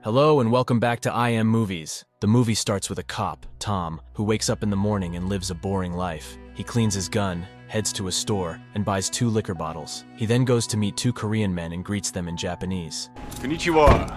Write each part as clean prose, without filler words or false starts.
Hello and welcome back to I Am Movies. The movie starts with a cop, Tom, who wakes up in the morning and lives a boring life. He cleans his gun, heads to a store, and buys 2 liquor bottles. He then goes to meet 2 Korean men and greets them in Japanese. Konnichiwa.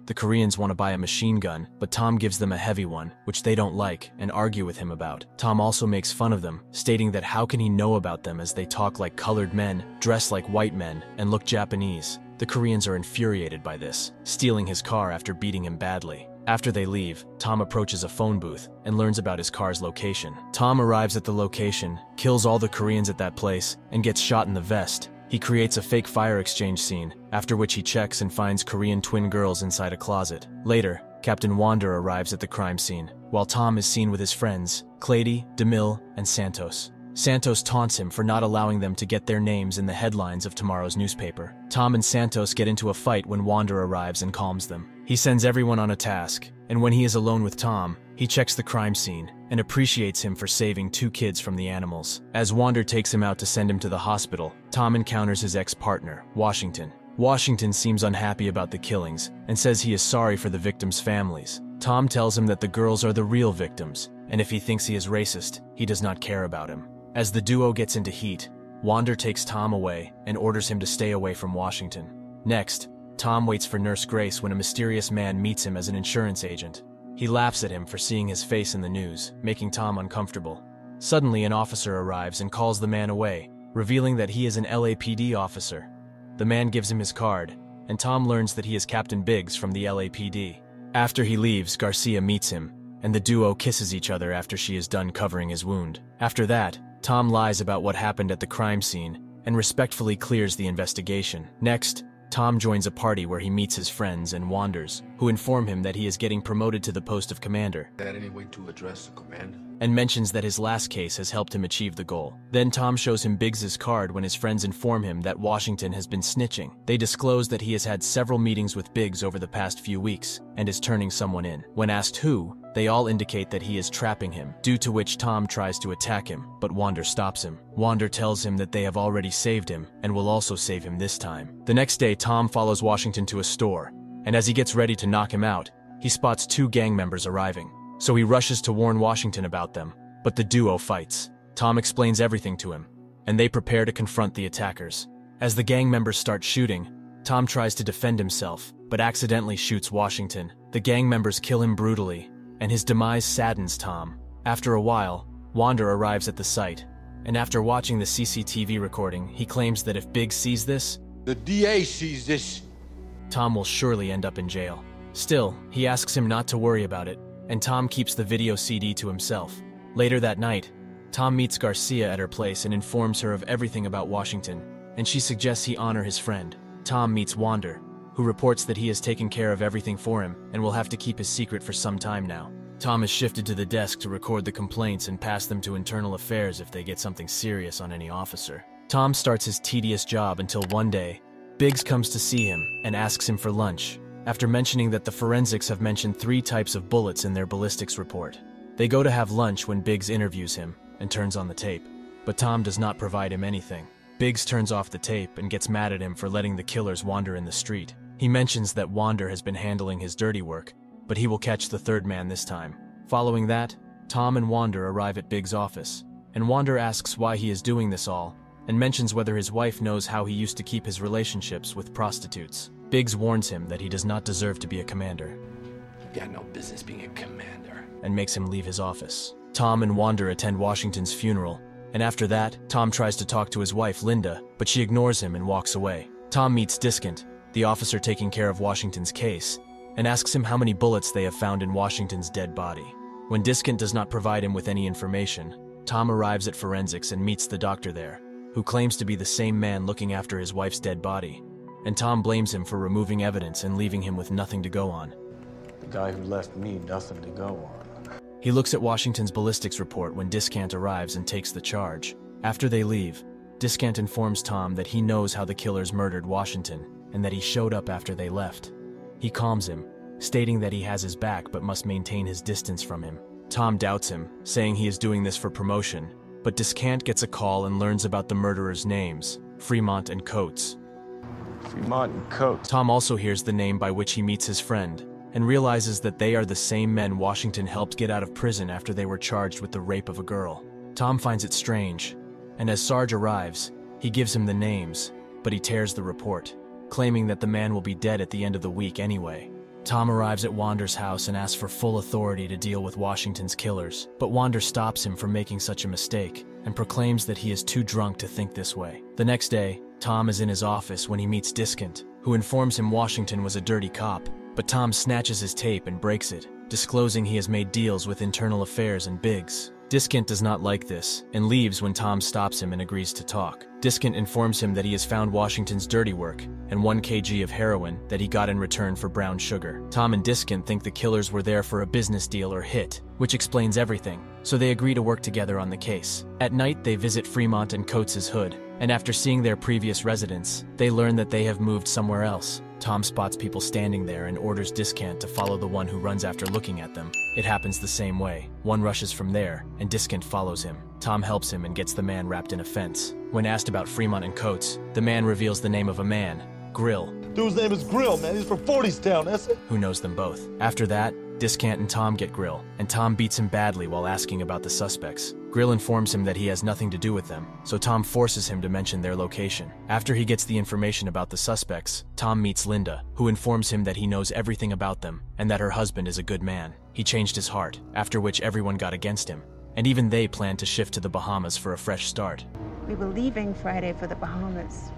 The Koreans want to buy a machine gun, but Tom gives them a heavy one, which they don't like, and argue with him about. Tom also makes fun of them, stating that how can he know about them as they talk like colored men, dress like white men, and look Japanese. The Koreans are infuriated by this, stealing his car after beating him badly. After they leave, Tom approaches a phone booth and learns about his car's location. Tom arrives at the location, kills all the Koreans at that place, and gets shot in the vest. He creates a fake fire exchange scene, after which he checks and finds Korean twin girls inside a closet. Later, Captain Wander arrives at the crime scene, while Tom is seen with his friends, Clady, DeMille, and Santos. Santos taunts him for not allowing them to get their names in the headlines of tomorrow's newspaper. Tom and Santos get into a fight when Wander arrives and calms them. He sends everyone on a task, and when he is alone with Tom, he checks the crime scene and appreciates him for saving 2 kids from the animals. As Wander takes him out to send him to the hospital, Tom encounters his ex-partner, Washington. Washington seems unhappy about the killings and says he is sorry for the victims' families. Tom tells him that the girls are the real victims, and if he thinks he is racist, he does not care about him. As the duo gets into heat, Wander takes Tom away and orders him to stay away from Washington. Next, Tom waits for Nurse Grace when a mysterious man meets him as an insurance agent. He laughs at him for seeing his face in the news, making Tom uncomfortable. Suddenly, an officer arrives and calls the man away, revealing that he is an LAPD officer. The man gives him his card, and Tom learns that he is Captain Biggs from the LAPD. After he leaves, Garcia meets him, and the duo kisses each other after she is done covering his wound. After that, Tom lies about what happened at the crime scene and respectfully clears the investigation. Next, Tom joins a party where he meets his friends and Wanders, who inform him that he is getting promoted to the post of commander. Is that any way to address the commander? And mentions that his last case has helped him achieve the goal. Then Tom shows him Biggs's card when his friends inform him that Washington has been snitching. They disclose that he has had several meetings with Biggs over the past few weeks and is turning someone in. When asked who, they all indicate that he is trapping him, due to which Tom tries to attack him, but Wander stops him. Wander tells him that they have already saved him and will also save him this time. The next day, Tom follows Washington to a store, and as he gets ready to knock him out, he spots 2 gang members arriving. So he rushes to warn Washington about them, but the duo fights. Tom explains everything to him, and they prepare to confront the attackers. As the gang members start shooting, Tom tries to defend himself, but accidentally shoots Washington. The gang members kill him brutally, and his demise saddens Tom. After a while, Wander arrives at the site, and after watching the CCTV recording, he claims that if Biggs sees this, The DA sees this. Tom will surely end up in jail. Still, he asks him not to worry about it, and Tom keeps the video CD to himself. Later that night, Tom meets Garcia at her place and informs her of everything about Washington, and she suggests he honor his friend. Tom meets Wander, who reports that he has taken care of everything for him and will have to keep his secret for some time now. Tom is shifted to the desk to record the complaints and pass them to internal affairs if they get something serious on any officer. Tom starts his tedious job until one day, Biggs comes to see him and asks him for lunch, after mentioning that the forensics have mentioned 3 types of bullets in their ballistics report. They go to have lunch when Biggs interviews him and turns on the tape, but Tom does not provide him anything. Biggs turns off the tape and gets mad at him for letting the killers wander in the street. He mentions that Wander has been handling his dirty work, but he will catch the 3rd man this time. Following that, Tom and Wander arrive at Biggs' office, and Wander asks why he is doing this all, and mentions whether his wife knows how he used to keep his relationships with prostitutes. Biggs warns him that he does not deserve to be a commander. You got no business being a commander. And makes him leave his office. Tom and Wander attend Washington's funeral, and after that, Tom tries to talk to his wife, Linda, but she ignores him and walks away. Tom meets Discant, the officer taking care of Washington's case, and asks him how many bullets they have found in Washington's dead body. When Discant does not provide him with any information, Tom arrives at forensics and meets the doctor there, who claims to be the same man looking after his wife's dead body, and Tom blames him for removing evidence and leaving him with nothing to go on. The guy who left me nothing to go on. He looks at Washington's ballistics report when Discant arrives and takes the charge. After they leave, Discant informs Tom that he knows how the killers murdered Washington and that he showed up after they left. He calms him, stating that he has his back but must maintain his distance from him. Tom doubts him, saying he is doing this for promotion, but Discant gets a call and learns about the murderers' names, Fremont and Coates. Fremont and Coates. Tom also hears the name by which he meets his friend, and realizes that they are the same men Washington helped get out of prison after they were charged with the rape of a girl. Tom finds it strange, and as Sarge arrives, he gives him the names, but he tears the report, claiming that the man will be dead at the end of the week anyway. Tom arrives at Wander's house and asks for full authority to deal with Washington's killers, but Wander stops him from making such a mistake and proclaims that he is too drunk to think this way. The next day, Tom is in his office when he meets Diskant, who informs him Washington was a dirty cop, but Tom snatches his tape and breaks it, disclosing he has made deals with Internal Affairs and Biggs. Diskant does not like this and leaves when Tom stops him and agrees to talk. Diskant informs him that he has found Washington's dirty work and 1 kg of heroin that he got in return for brown sugar. Tom and Diskant think the killers were there for a business deal or hit, which explains everything, so they agree to work together on the case. At night, they visit Fremont and Coates' hood, and after seeing their previous residence, they learn that they have moved somewhere else. Tom spots people standing there and orders Diskant to follow the one who runs after looking at them. It happens the same way. One rushes from there, and Diskant follows him. Tom helps him and gets the man wrapped in a fence. When asked about Fremont and Coates, the man reveals the name of a man, Grill. Dude's name is Grill, man. He's from 40's Town, that's it. Who knows them both. After that, Diskant and Tom get Grill, and Tom beats him badly while asking about the suspects. Grill informs him that he has nothing to do with them, so Tom forces him to mention their location. After he gets the information about the suspects, Tom meets Linda, who informs him that he knows everything about them and that her husband is a good man. He changed his heart, after which everyone got against him, and even they planned to shift to the Bahamas for a fresh start. We were leaving Friday for the Bahamas.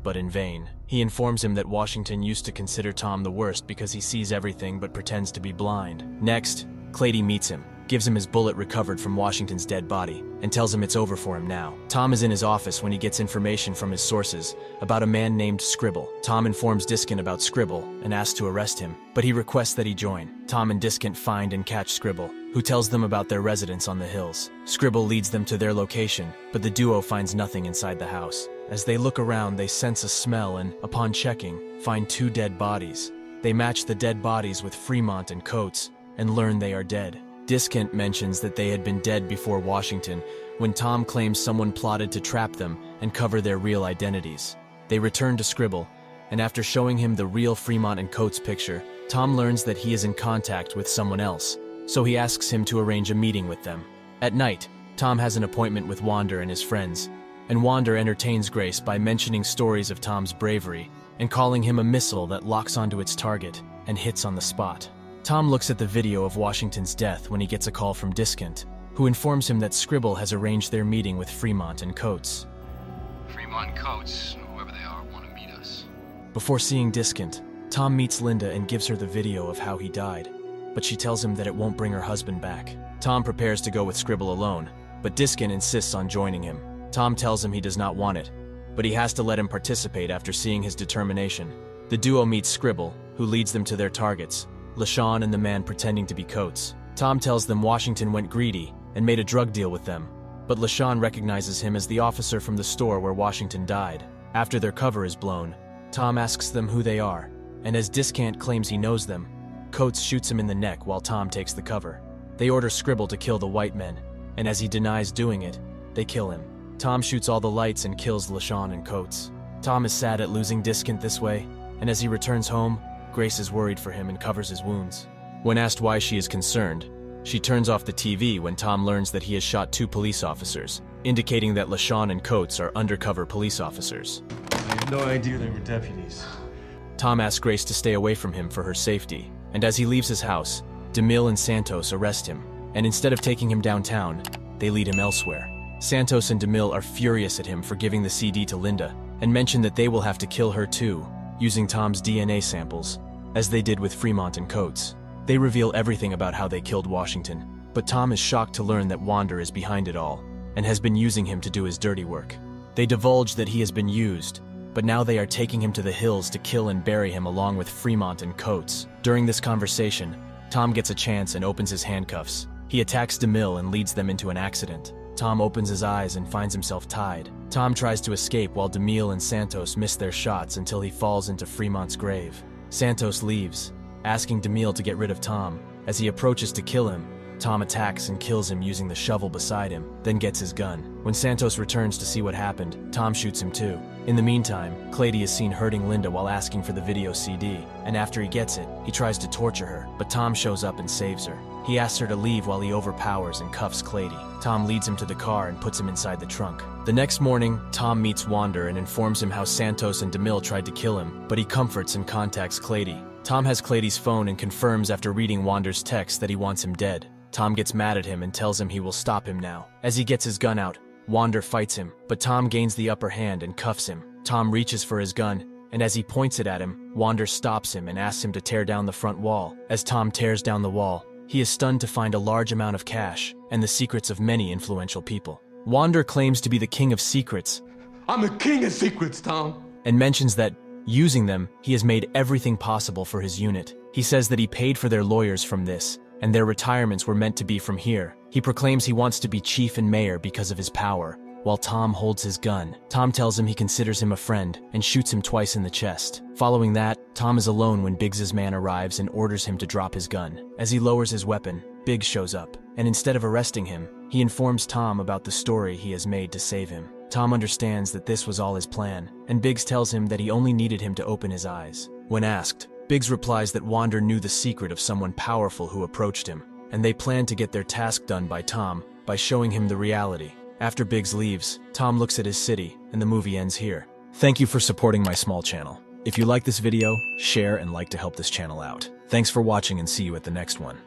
But in vain. He informs him that Washington used to consider Tom the worst because he sees everything but pretends to be blind. Next, Clady meets him, gives him his bullet recovered from Washington's dead body, and tells him it's over for him now. Tom is in his office when he gets information from his sources about a man named Scribble. Tom informs Diskant about Scribble and asks to arrest him, but he requests that he join. Tom and Diskant find and catch Scribble, who tells them about their residence on the hills. Scribble leads them to their location, but the duo finds nothing inside the house. As they look around, they sense a smell and, upon checking, find 2 dead bodies. They match the dead bodies with Fremont and Coates and learn they are dead. Diskant mentions that they had been dead before Washington when Tom claims someone plotted to trap them and cover their real identities. They return to Scribble, and after showing him the real Fremont and Coates picture, Tom learns that he is in contact with someone else, so he asks him to arrange a meeting with them. At night, Tom has an appointment with Wander and his friends, and Wander entertains Grace by mentioning stories of Tom's bravery and calling him a missile that locks onto its target and hits on the spot. Tom looks at the video of Washington's death when he gets a call from Diskant, who informs him that Scribble has arranged their meeting with Fremont and Coates. Fremont and Coates, whoever they are, want to meet us. Before seeing Diskant, Tom meets Linda and gives her the video of how he died, but she tells him that it won't bring her husband back. Tom prepares to go with Scribble alone, but Diskant insists on joining him. Tom tells him he does not want it, but he has to let him participate after seeing his determination. The duo meets Scribble, who leads them to their targets, LaShawn and the man pretending to be Coates. Tom tells them Washington went greedy and made a drug deal with them, but LaShawn recognizes him as the officer from the store where Washington died. After their cover is blown, Tom asks them who they are, and as Diskant claims he knows them, Coates shoots him in the neck while Tom takes the cover. They order Scribble to kill the white men, and as he denies doing it, they kill him. Tom shoots all the lights and kills LaShawn and Coates. Tom is sad at losing Diskant this way, and as he returns home, Grace is worried for him and covers his wounds. When asked why she is concerned, she turns off the TV when Tom learns that he has shot 2 police officers, indicating that LaShawn and Coates are undercover police officers. I had no idea they were deputies. Tom asks Grace to stay away from him for her safety, and as he leaves his house, DeMille and Santos arrest him, and instead of taking him downtown, they lead him elsewhere. Santos and DeMille are furious at him for giving the CD to Linda, and mention that they will have to kill her too, using Tom's DNA samples, as they did with Fremont and Coates. They reveal everything about how they killed Washington, but Tom is shocked to learn that Wander is behind it all, and has been using him to do his dirty work. They divulge that he has been used, but now they are taking him to the hills to kill and bury him along with Fremont and Coates. During this conversation, Tom gets a chance and opens his handcuffs. He attacks DeMille and leads them into an accident. Tom opens his eyes and finds himself tied. Tom tries to escape while DeMille and Santos miss their shots until he falls into Fremont's grave. Santos leaves, asking DeMille to get rid of Tom. As he approaches to kill him, Tom attacks and kills him using the shovel beside him, then gets his gun. When Santos returns to see what happened, Tom shoots him too. In the meantime, Clady is seen hurting Linda while asking for the video CD, and after he gets it, he tries to torture her, but Tom shows up and saves her. He asks her to leave while he overpowers and cuffs Clady. Tom leads him to the car and puts him inside the trunk. The next morning, Tom meets Wander and informs him how Santos and DeMille tried to kill him, but he comforts and contacts Clady. Tom has Clady's phone and confirms after reading Wander's text that he wants him dead. Tom gets mad at him and tells him he will stop him now. As he gets his gun out, Wander fights him, but Tom gains the upper hand and cuffs him. Tom reaches for his gun, and as he points it at him, Wander stops him and asks him to tear down the front wall. As Tom tears down the wall, he is stunned to find a large amount of cash and the secrets of many influential people. Wander claims to be the king of secrets. I'm the king of secrets, Tom. And mentions that, using them, he has made everything possible for his unit. He says that he paid for their lawyers from this, and their retirements were meant to be from here. He proclaims he wants to be chief and mayor because of his power, while Tom holds his gun. Tom tells him he considers him a friend and shoots him twice in the chest. Following that, Tom is alone when Biggs's man arrives and orders him to drop his gun. As he lowers his weapon, Biggs shows up, and instead of arresting him, he informs Tom about the story he has made to save him. Tom understands that this was all his plan, and Biggs tells him that he only needed him to open his eyes. When asked, Biggs replies that Wander knew the secret of someone powerful who approached him, and they planned to get their task done by Tom by showing him the reality. After Biggs leaves, Tom looks at his city, and the movie ends here. Thank you for supporting my small channel. If you like this video, share and like to help this channel out. Thanks for watching and see you at the next one.